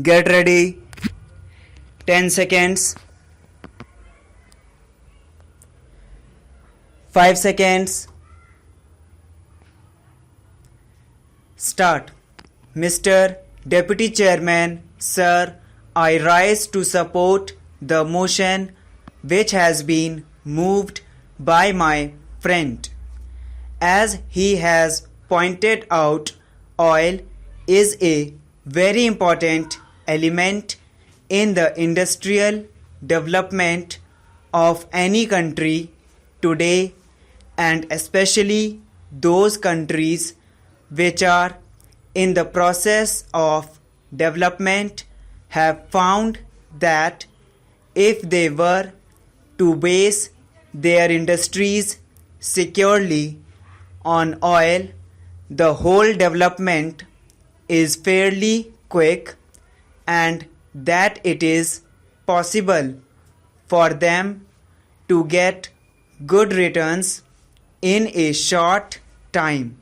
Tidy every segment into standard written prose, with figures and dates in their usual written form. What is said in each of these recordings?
Get ready. 10 seconds. 5 seconds. Start. Mr. Deputy Chairman, Sir, I rise to support the motion which has been moved by my friend. As he has pointed out, oil is a very important element in the industrial development of any country today, and especially those countries which are in the process of development have found that if they were to base their industries securely on oil, the whole development is fairly quick, and that it is possible for them to get good returns in a short time.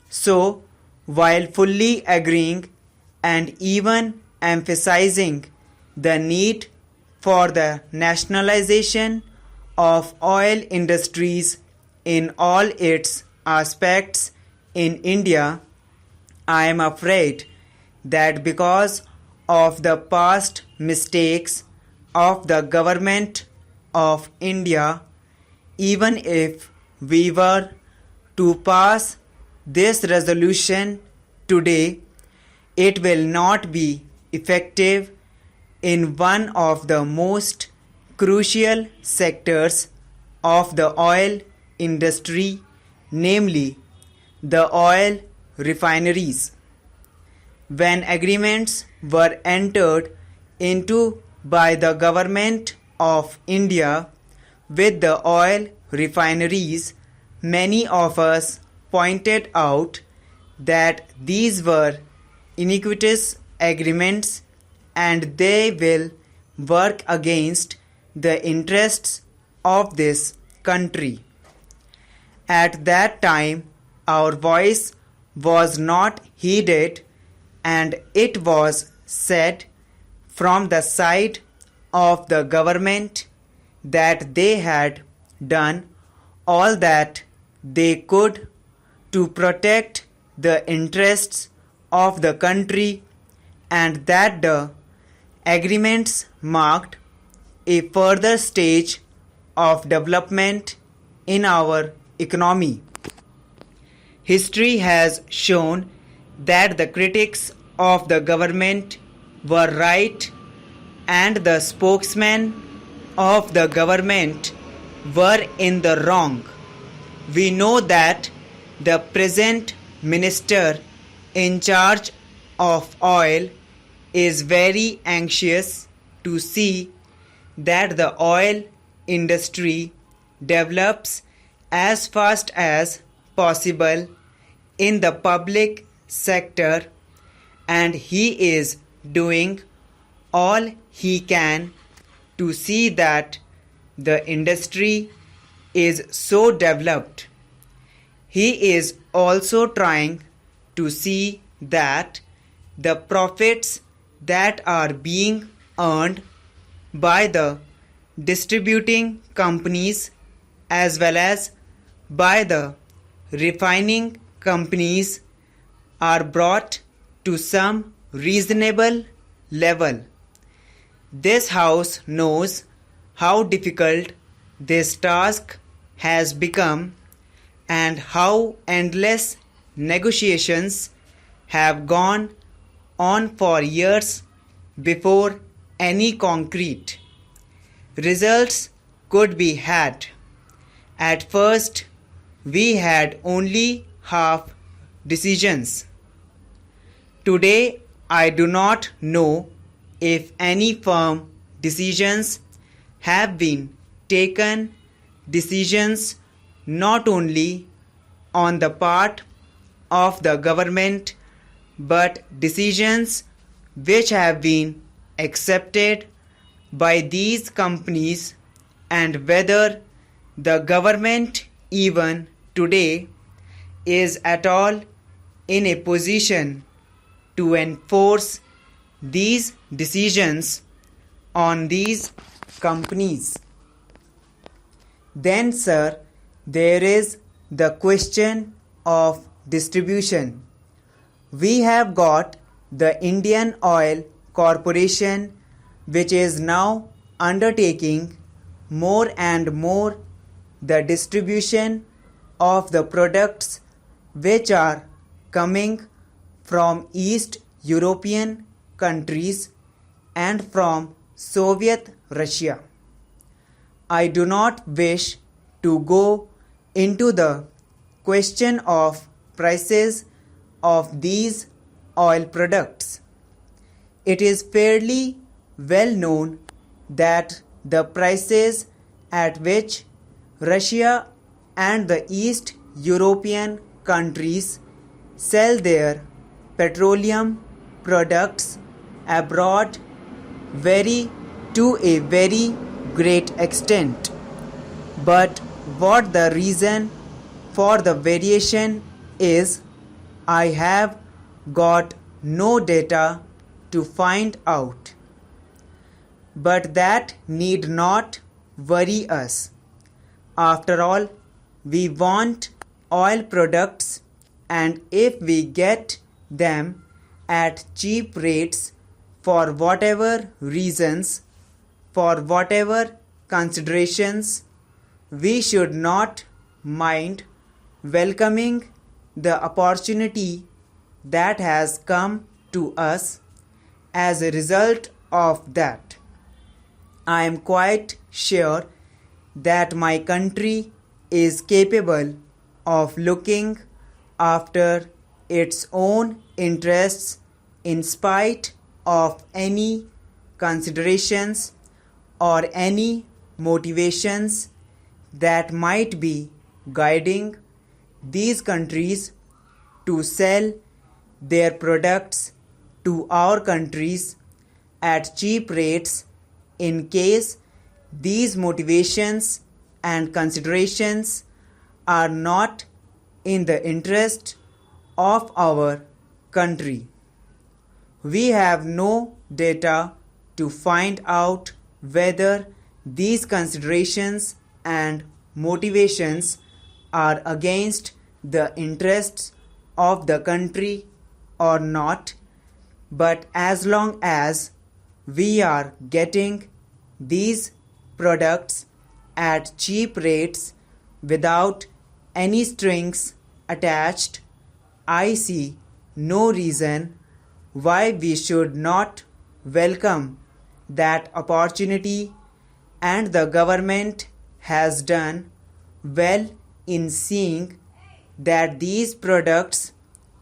So, while fully agreeing and even emphasizing the need for the nationalization of oil industries in all its aspects in India, I am afraid that because of the past mistakes of the government of India, even if we were to pass this resolution today, it will not be effective in one of the most crucial sectors of the oil industry, namely the oil refineries. When agreements were entered into by the government of India with the oil refineries, many of us pointed out that these were iniquitous agreements and they will work against the interests of this country. At that time, our voice was not heeded, and it was said from the side of the government that they had done all that they could to protect the interests of the country, and that the agreements marked a further stage of development in our economy. History has shown that the critics of the government were right and the spokesmen of the government were in the wrong. We know that the present minister in charge of oil is very anxious to see that the oil industry develops as fast as possible in the public sector, and he is doing all he can to see that the industry is so developed. He is also trying to see that the profits that are being earned by the distributing companies as well as by the refining companies are brought to some reasonable level. This House knows how difficult this task has become and how endless negotiations have gone on for years before any concrete results could be had. At first, we had only half decisions. Today, I do not know if any firm decisions have been taken, decisions not only on the part of the government but decisions which have been accepted by these companies, and whether the government even today is at all in a position to enforce these decisions on these companies. Then, sir, there is the question of distribution. We have got the Indian Oil Corporation, which is now undertaking more and more the distribution of the products which are coming from East European countries and from Soviet Russia. I do not wish to go into the question of prices of these oil products. It is fairly well known that the prices at which Russia and the East European countries sell their petroleum products abroad vary to a very great extent. But what the reason for the variation is, I have got no data to find out. But that need not worry us. After all, we want oil products, and if we get them at cheap rates for whatever reasons, for whatever considerations, we should not mind welcoming the opportunity that has come to us as a result of that. I am quite sure that my country is capable of looking after its own interests in spite of any considerations or any motivations that might be guiding these countries to sell their products to our countries at cheap rates, in case these motivations and considerations are not in the interest of our country. We have no data to find out whether these considerations and motivations are against the interests of the country or not, but as long as we are getting these products at cheap rates without any strings attached, I see no reason why we should not welcome that opportunity, and the government has done well in seeing that these products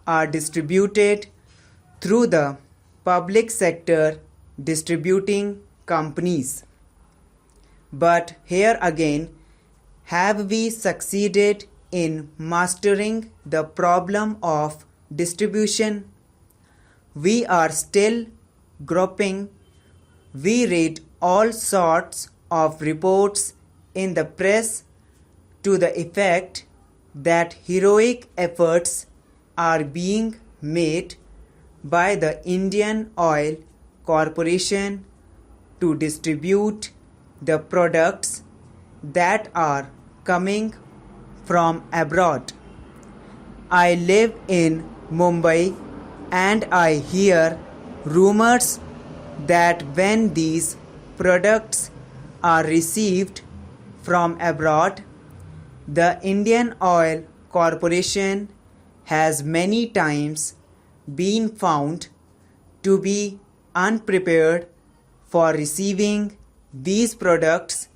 are distributed through the public sector distributing companies. But here again, have we succeeded in mastering the problem of distribution? We are still groping. We read all sorts of reports in the press to the effect that heroic efforts are being made by the Indian Oil Corporation to distribute the products that are coming from abroad. I live in Mumbai and I hear rumors that when these products are received from abroad, the Indian Oil Corporation has many times been found to be unprepared for receiving these products,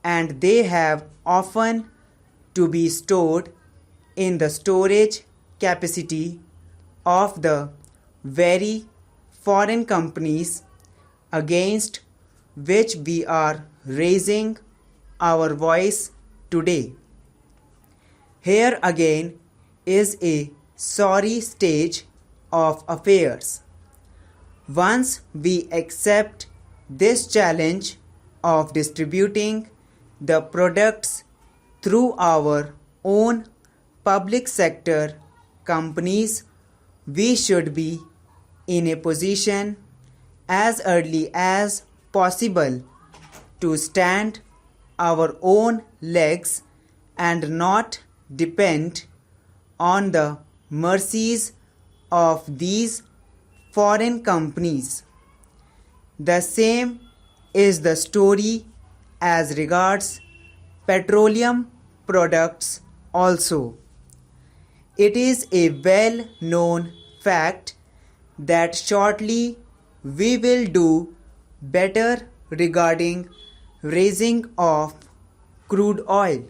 and they have often to be stored in the storage capacity of the very foreign companies against which we are raising our voice today. Here again is a sorry stage of affairs. Once we accept this challenge of distributing the products through our own public sector companies, we should be in a position as early as possible to stand our own legs and not depend on the mercies of these foreign companies. The same is the story as regards petroleum products also. It is a well-known fact that shortly we will do better regarding raising of crude oil.